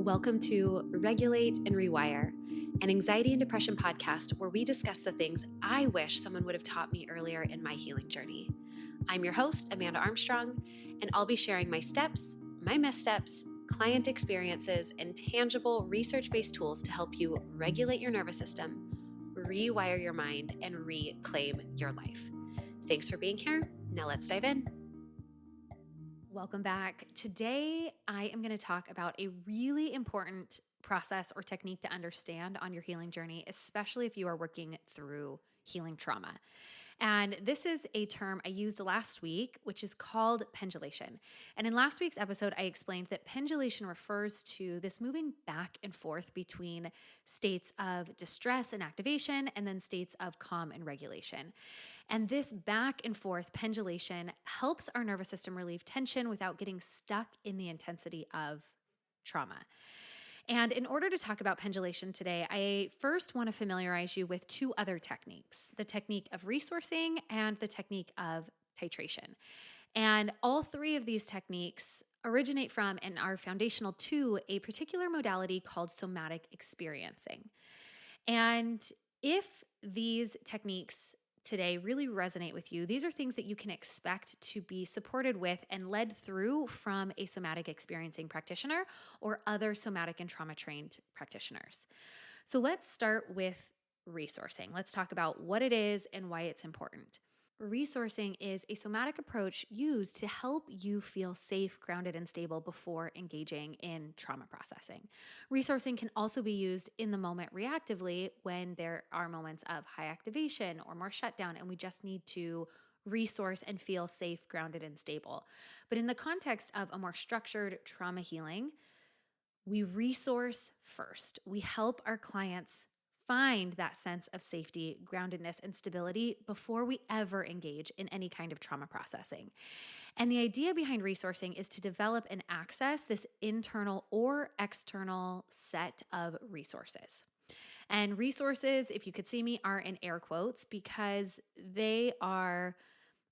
Welcome to Regulate and Rewire, an anxiety and depression podcast where we discuss the things I wish someone would have taught me earlier in my healing journey. I'm your host, Amanda Armstrong, and I'll be sharing my steps, my missteps, client experiences, and tangible research-based tools to help you regulate your nervous system, rewire your mind, and reclaim your life. Thanks for being here. Now let's dive in. Welcome back. Today, I am going to talk about a really important process or technique to understand on your healing journey, especially if you are working through healing trauma. And this is a term I used last week, which is called pendulation. And in last week's episode, I explained that pendulation refers to this moving back and forth between states of distress and activation and then states of calm and regulation. And this back and forth pendulation helps our nervous system relieve tension without getting stuck in the intensity of trauma. And in order to talk about pendulation today, I first want to familiarize you with two other techniques, the technique of resourcing and the technique of titration. And all three of these techniques originate from and are foundational to a particular modality called somatic experiencing. And if these techniques today really resonate with you, these are things that you can expect to be supported with and led through from a somatic experiencing practitioner or other somatic and trauma trained practitioners. So let's start with resourcing. Let's talk about what it is and why it's important. Resourcing is a somatic approach used to help you feel safe, grounded, and stable before engaging in trauma processing. Resourcing can also be used in the moment reactively when there are moments of high activation or more shutdown, and we just need to resource and feel safe, grounded, and stable. But in the context of a more structured trauma healing, we resource first. We help our clients find that sense of safety, groundedness, and stability before we ever engage in any kind of trauma processing. And the idea behind resourcing is to develop and access this internal or external set of resources. And resources, if you could see me, are in air quotes because they are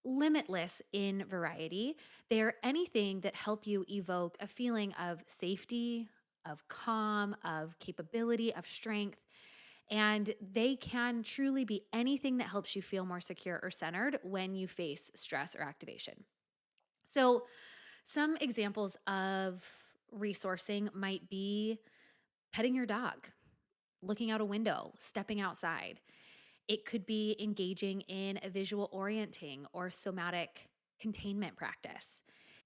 limitless in variety. They are anything that help you evoke a feeling of safety, of calm, of capability, of strength. And they can truly be anything that helps you feel more secure or centered when you face stress or activation. So, some examples of resourcing might be petting your dog, looking out a window, stepping outside. It could be engaging in a visual orienting or somatic containment practice.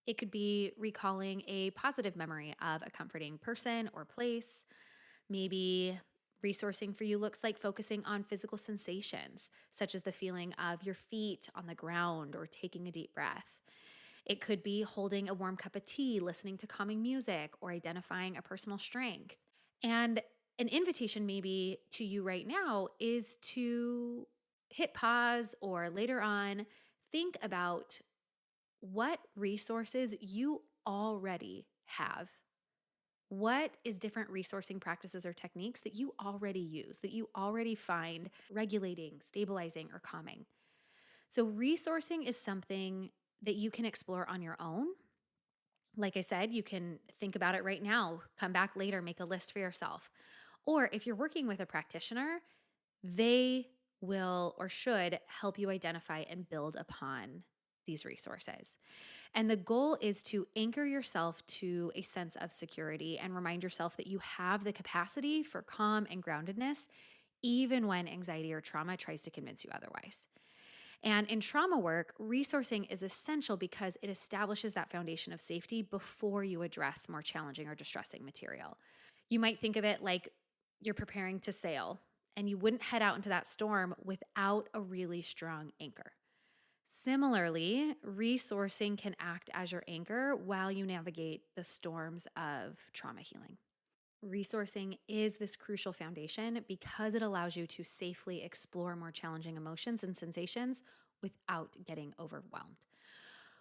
It could be recalling a positive memory of a comforting person or place. Maybe resourcing for you looks like focusing on physical sensations, such as the feeling of your feet on the ground or taking a deep breath. It could be holding a warm cup of tea, listening to calming music, or identifying a personal strength. And an invitation maybe to you right now is to hit pause or later on think about what resources you already have. What is different resourcing practices or techniques that you already use, that you already find regulating, stabilizing, or calming? So resourcing is something that you can explore on your own. Like I said, you can think about it right now, come back later, make a list for yourself. Or if you're working with a practitioner, they will or should help you identify and build upon these resources. And the goal is to anchor yourself to a sense of security and remind yourself that you have the capacity for calm and groundedness, even when anxiety or trauma tries to convince you otherwise. And in trauma work, resourcing is essential because it establishes that foundation of safety before you address more challenging or distressing material. You might think of it like you're preparing to sail, and you wouldn't head out into that storm without a really strong anchor. Similarly, resourcing can act as your anchor while you navigate the storms of trauma healing. Resourcing is this crucial foundation because it allows you to safely explore more challenging emotions and sensations without getting overwhelmed.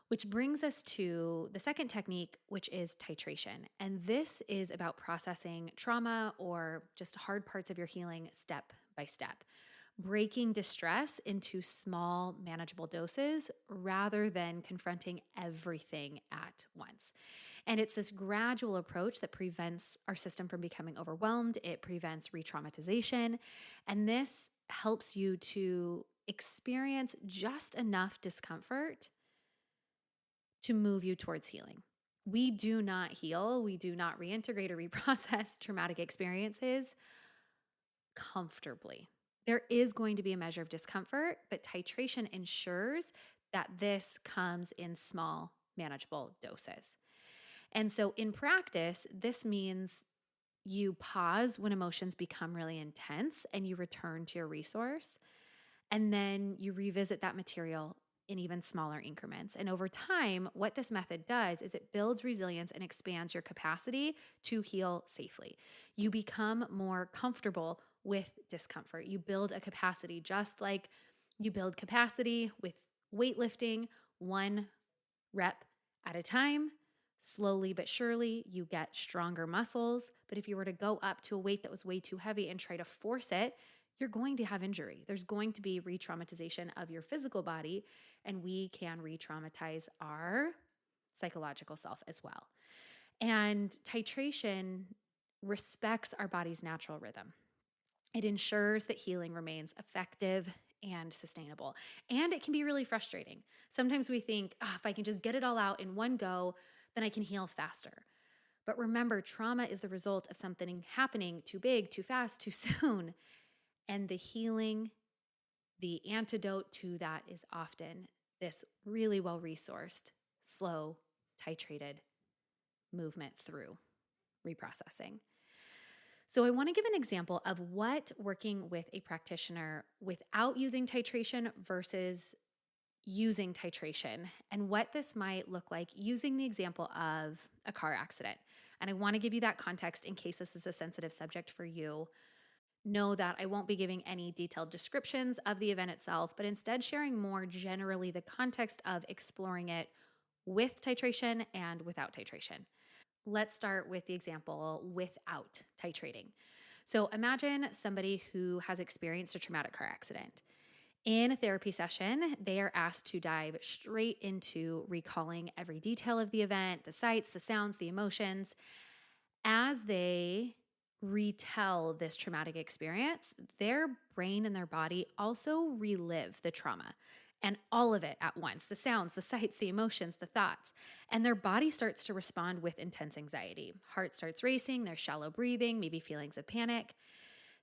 Which brings us to the second technique, which is titration. And this is about processing trauma or just hard parts of your healing step by step. breaking distress into small, manageable doses rather than confronting everything at once. And it's this gradual approach that prevents our system from becoming overwhelmed. It prevents re-traumatization. And this helps you to experience just enough discomfort to move you towards healing. We do not heal, we do not reintegrate or reprocess traumatic experiences comfortably. There is going to be a measure of discomfort, but titration ensures that this comes in small, manageable doses. And so in practice, this means you pause when emotions become really intense and you return to your resource. And then you revisit that material in even smaller increments. And over time, what this method does is it builds resilience and expands your capacity to heal safely. You become more comfortable with discomfort. You build a capacity, just like you build capacity with weightlifting, one rep at a time. Slowly but surely, you get stronger muscles. But if you were to go up to a weight that was way too heavy and try to force it, you're going to have injury. There's going to be re-traumatization of your physical body, and we can re-traumatize our psychological self as well. And titration respects our body's natural rhythm. It ensures that healing remains effective and sustainable. And it can be really frustrating. Sometimes we think, if I can just get it all out in one go, then I can heal faster. But remember, trauma is the result of something happening too big, too fast, too soon. And the healing, the antidote to that is often this really well-resourced, slow, titrated movement through reprocessing. So I want to give an example of what working with a practitioner without using titration versus using titration and what this might look like using the example of a car accident. And I want to give you that context in case this is a sensitive subject for you. Know that I won't be giving any detailed descriptions of the event itself, but instead sharing more generally the context of exploring it with titration and without titration. Let's start with the example without titrating. So imagine somebody who has experienced a traumatic car accident. In a therapy session, they are asked to dive straight into recalling every detail of the event, the sights, the sounds, the emotions. As they retell this traumatic experience, their brain and their body also relive the trauma and all of it at once, the sounds, the sights, the emotions, the thoughts. And their body starts to respond with intense anxiety. Heart starts racing, there's shallow breathing, maybe feelings of panic.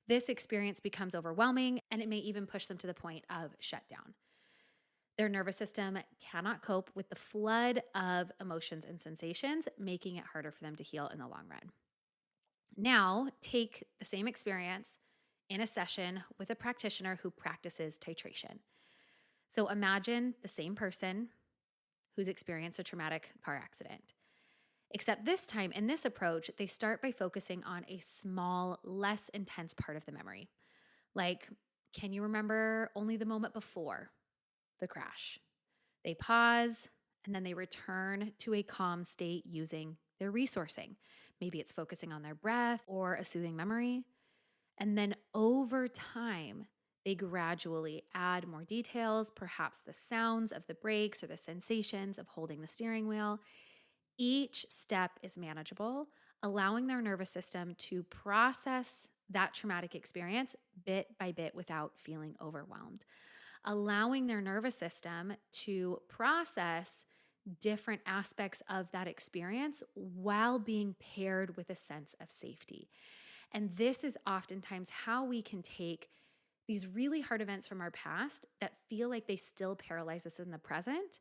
This experience becomes overwhelming, and it may even push them to the point of shutdown. Their nervous system cannot cope with the flood of emotions and sensations, making it harder for them to heal in the long run. Now, take the same experience in a session with a practitioner who practices titration. So imagine the same person who's experienced a traumatic car accident. Except this time, in this approach, they start by focusing on a small, less intense part of the memory. Like, can you remember only the moment before the crash? They pause and then they return to a calm state using their resourcing. Maybe it's focusing on their breath or a soothing memory. And then over time, they gradually add more details, perhaps the sounds of the brakes or the sensations of holding the steering wheel. Each step is manageable, allowing their nervous system to process that traumatic experience bit by bit without feeling overwhelmed, allowing their nervous system to process different aspects of that experience while being paired with a sense of safety. And this is oftentimes how we can take these really hard events from our past that feel like they still paralyze us in the present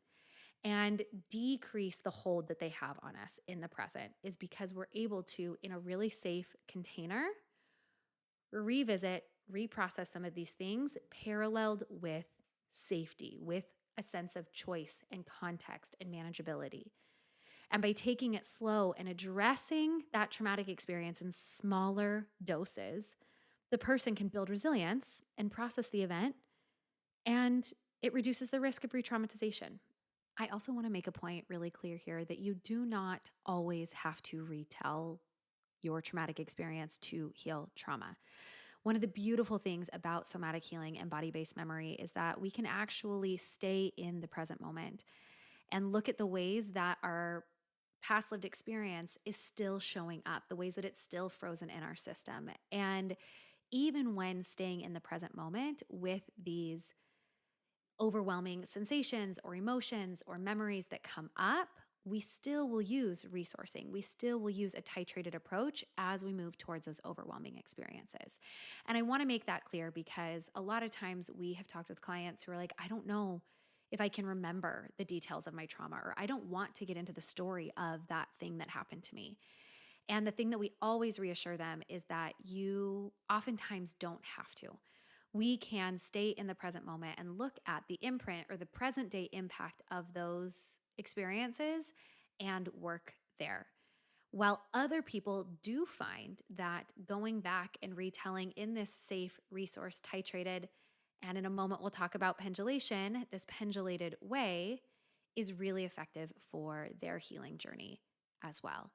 and decrease the hold that they have on us in the present, is because we're able to, in a really safe container, revisit, reprocess some of these things paralleled with safety, with a sense of choice and context and manageability. And by taking it slow and addressing that traumatic experience in smaller doses, the person can build resilience and process the event, and it reduces the risk of re-traumatization. I also want to make a point really clear here that you do not always have to retell your traumatic experience to heal trauma. One of the beautiful things about somatic healing and body-based memory is that we can actually stay in the present moment and look at the ways that our past lived experience is still showing up, the ways that it's still frozen in our system. And even when staying in the present moment with these overwhelming sensations or emotions or memories that come up, we still will use resourcing. We still will use a titrated approach as we move towards those overwhelming experiences. And I want to make that clear because a lot of times we have talked with clients who are like, I don't know if I can remember the details of my trauma, or I don't want to get into the story of that thing that happened to me. And the thing that we always reassure them is that you oftentimes don't have to. We can stay in the present moment and look at the imprint or the present day impact of those experiences and work there. While other people do find that going back and retelling in this safe, resource titrated, and in a moment we'll talk about pendulation, this pendulated way is really effective for their healing journey as well.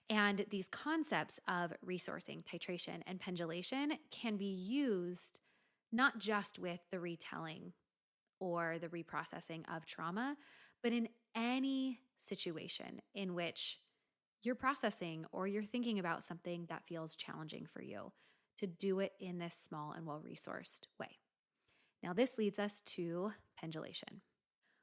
And these concepts of resourcing, titration, and pendulation can be used not just with the retelling or the reprocessing of trauma, but in any situation in which you're processing or you're thinking about something that feels challenging for you, to do it in this small and well-resourced way. Now, this leads us to pendulation,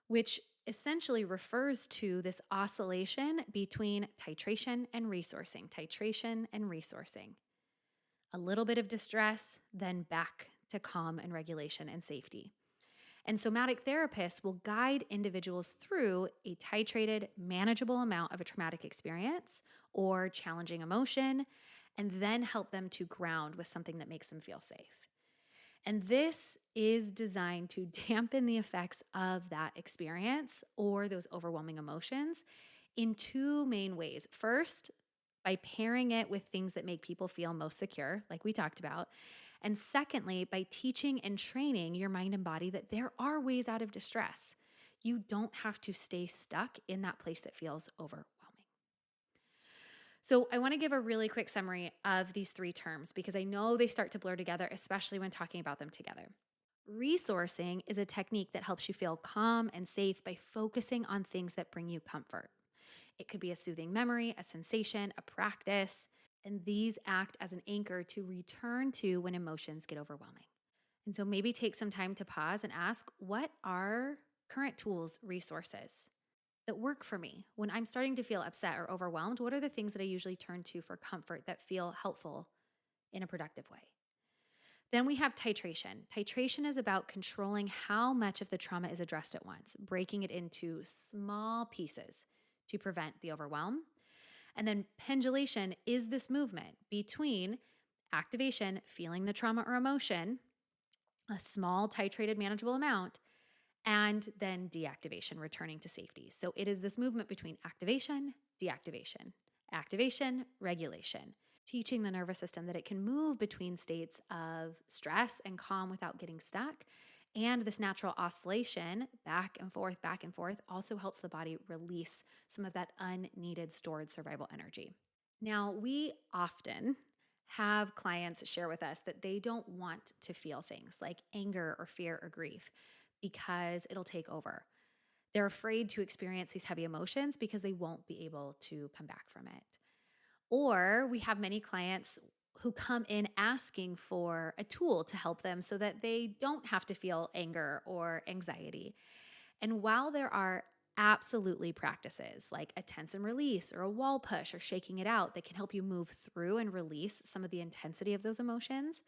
which essentially refers to this oscillation between titration and resourcing, titration and resourcing. A little bit of distress, then back to calm and regulation and safety. And somatic therapists will guide individuals through a titrated, manageable amount of a traumatic experience or challenging emotion, and then help them to ground with something that makes them feel safe. And this is designed to dampen the effects of that experience or those overwhelming emotions in two main ways. First, by pairing it with things that make people feel most secure, like we talked about. And secondly, by teaching and training your mind and body that there are ways out of distress. You don't have to stay stuck in that place that feels overwhelming. So I want to give a really quick summary of these three terms because I know they start to blur together, especially when talking about them together. Resourcing is a technique that helps you feel calm and safe by focusing on things that bring you comfort. It could be a soothing memory, a sensation, a practice, and these act as an anchor to return to when emotions get overwhelming. And so maybe take some time to pause and ask, what are current tools, resources that work for me? When I'm starting to feel upset or overwhelmed, what are the things that I usually turn to for comfort that feel helpful in a productive way? Then we have titration. Titration is about controlling how much of the trauma is addressed at once, breaking it into small pieces to prevent the overwhelm. And then pendulation is this movement between activation, feeling the trauma or emotion, a small titrated manageable amount, and then deactivation, returning to safety. So it is this movement between activation, deactivation, activation, regulation, teaching the nervous system that it can move between states of stress and calm without getting stuck. And this natural oscillation back and forth also helps the body release some of that unneeded stored survival energy. Now, we often have clients share with us that they don't want to feel things like anger or fear or grief because it'll take over. They're afraid to experience these heavy emotions because they won't be able to come back from it. Or we have many clients who come in asking for a tool to help them so that they don't have to feel anger or anxiety. And while there are absolutely practices like a tense and release or a wall push or shaking it out that can help you move through and release some of the intensity of those emotions,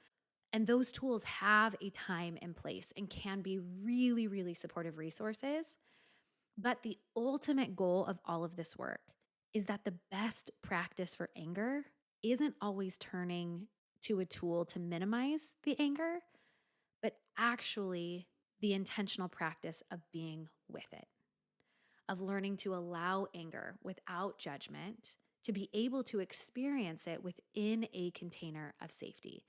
and those tools have a time and place and can be really, really supportive resources. But the ultimate goal of all of this work is that the best practice for anger isn't always turning to a tool to minimize the anger, but actually the intentional practice of being with it, of learning to allow anger without judgment, to be able to experience it within a container of safety,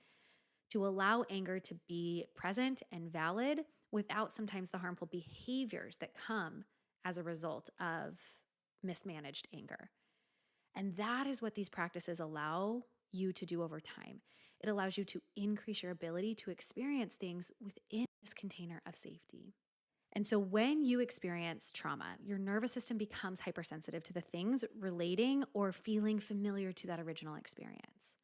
to allow anger to be present and valid without sometimes the harmful behaviors that come as a result of mismanaged anger. And that is what these practices allow you to do over time. It allows you to increase your ability to experience things within this container of safety. And so when you experience trauma, your nervous system becomes hypersensitive to the things relating or feeling familiar to that original experience.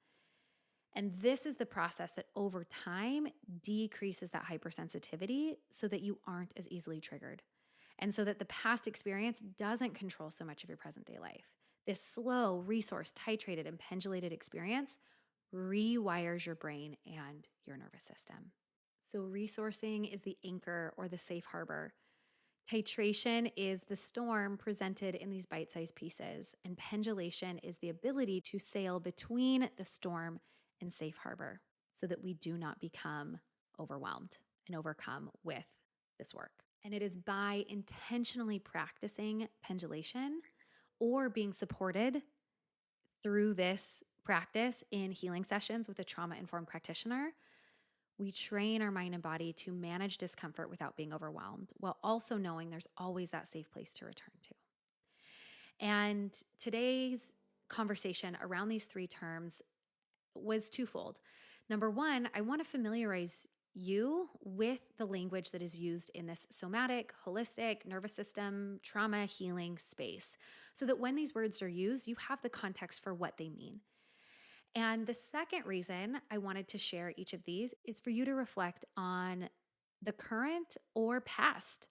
And this is the process that over time decreases that hypersensitivity so that you aren't as easily triggered. And so that the past experience doesn't control so much of your present day life. This slow, resource, titrated, and pendulated experience rewires your brain and your nervous system. So resourcing is the anchor or the safe harbor. Titration is the storm presented in these bite-sized pieces, and pendulation is the ability to sail between the storm and safe harbor so that we do not become overwhelmed and overcome with this work. And it is by intentionally practicing pendulation or being supported through this practice in healing sessions with a trauma-informed practitioner, we train our mind and body to manage discomfort without being overwhelmed, while also knowing there's always that safe place to return to. And today's conversation around these three terms was twofold. Number one, I want to familiarize you with the language that is used in this somatic, holistic, nervous system, trauma healing space, so that when these words are used, you have the context for what they mean. And the second reason I wanted to share each of these is for you to reflect on the current or past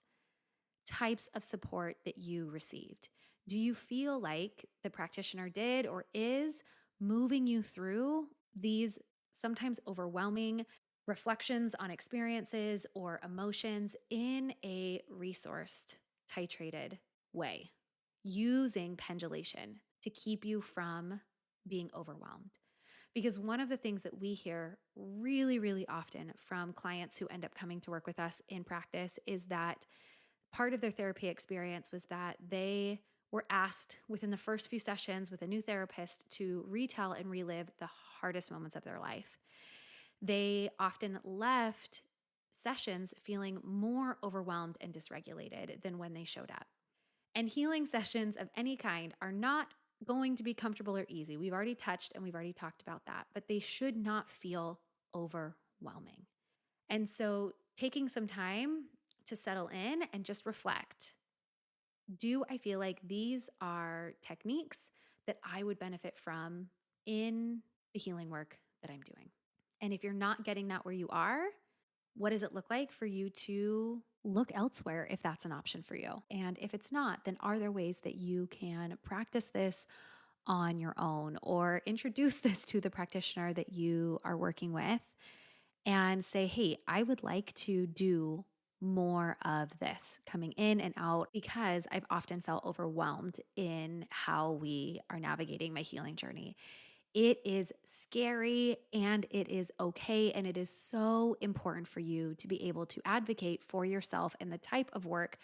types of support that you received. Do you feel like the practitioner did or is moving you through these sometimes overwhelming reflections on experiences or emotions in a resourced, titrated way, using pendulation to keep you from being overwhelmed? Because one of the things that we hear really, really often from clients who end up coming to work with us in practice is that part of their therapy experience was that they were asked within the first few sessions with a new therapist to retell and relive the hardest moments of their life. They often left sessions feeling more overwhelmed and dysregulated than when they showed up. And healing sessions of any kind are not going to be comfortable or easy. We've already touched and we've already talked about that, but they should not feel overwhelming. And so taking some time to settle in and just reflect, do I feel like these are techniques that I would benefit from in the healing work that I'm doing? And if you're not getting that where you are, what does it look like for you to look elsewhere if that's an option for you? And if it's not, then are there ways that you can practice this on your own or introduce this to the practitioner that you are working with and say, hey, I would like to do more of this coming in and out because I've often felt overwhelmed in how we are navigating my healing journey. It is scary and it is okay. And it is so important for you to be able to advocate for yourself and the type of work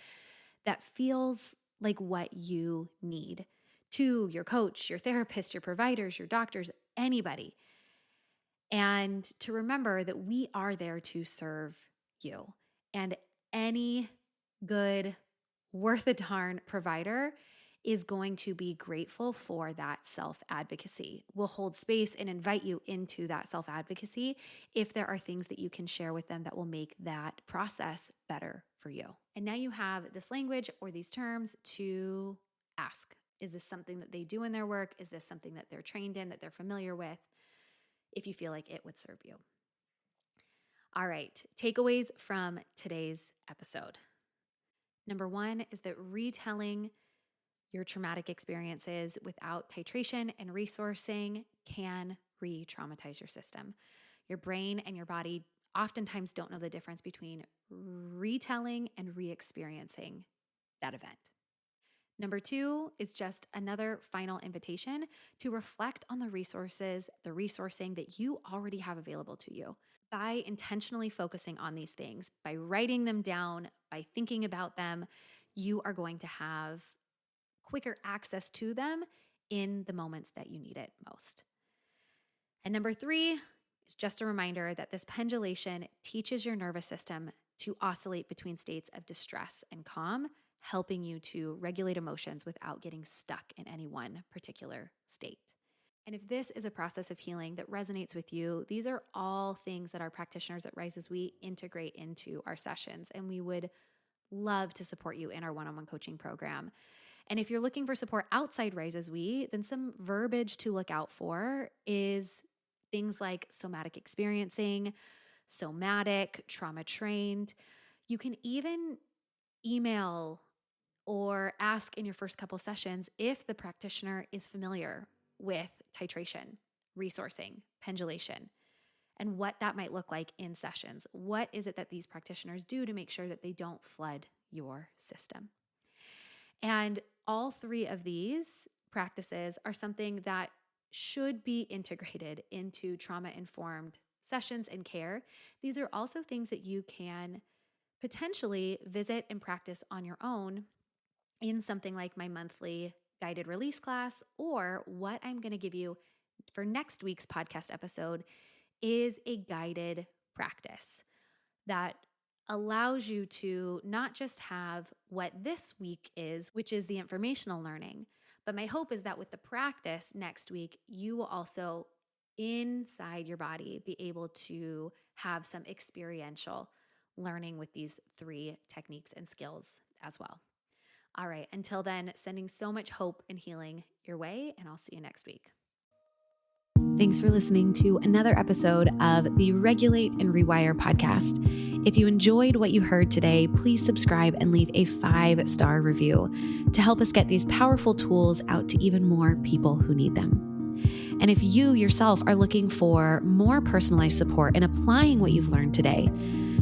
that feels like what you need to your coach, your therapist, your providers, your doctors, anybody. And to remember that we are there to serve you. And any good, worth a darn provider is going to be grateful for that self-advocacy. We'll hold space and invite you into that self-advocacy if there are things that you can share with them that will make that process better for you. And now you have this language or these terms to ask. Is this something that they do in their work? Is this something that they're trained in, that they're familiar with? If you feel like it would serve you. All right, takeaways from today's episode. Number one is that retelling your traumatic experiences without titration and resourcing can re-traumatize your system. Your brain and your body oftentimes don't know the difference between retelling and re-experiencing that event. Number two is just another final invitation to reflect on the resources, the resourcing that you already have available to you. By intentionally focusing on these things, by writing them down, by thinking about them, you are going to have quicker access to them in the moments that you need it most. And number three is just a reminder that this pendulation teaches your nervous system to oscillate between states of distress and calm, helping you to regulate emotions without getting stuck in any one particular state. And if this is a process of healing that resonates with you, these are all things that our practitioners at Rise as We integrate into our sessions. And we would love to support you in our one-on-one coaching program. And if you're looking for support outside Rise as We, then some verbiage to look out for is things like somatic experiencing, somatic, trauma trained. You can even email or ask in your first couple sessions if the practitioner is familiar with titration, resourcing, pendulation, and what that might look like in sessions. What is it that these practitioners do to make sure that they don't flood your system? And all three of these practices are something that should be integrated into trauma-informed sessions and care. These are also things that you can potentially visit and practice on your own in something like my monthly guided release class, or what I'm going to give you for next week's podcast episode is a guided practice that allows you to not just have what this week is, which is the informational learning, but my hope is that with the practice next week, you will also inside your body be able to have some experiential learning with these three techniques and skills as well. All right, until then, sending so much hope and healing your way, and I'll see you next week. Thanks for listening to another episode of the Regulate and Rewire podcast. If you enjoyed what you heard today, please subscribe and leave a 5-star review to help us get these powerful tools out to even more people who need them. And if you yourself are looking for more personalized support in applying what you've learned today,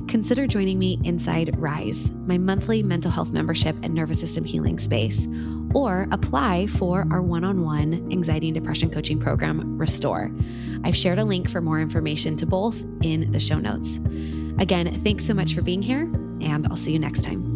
consider joining me inside Rise, my monthly mental health membership and nervous system healing space, or apply for our one-on-one anxiety and depression coaching program, Restore. I've shared a link for more information to both in the show notes. Again, thanks so much for being here, and I'll see you next time.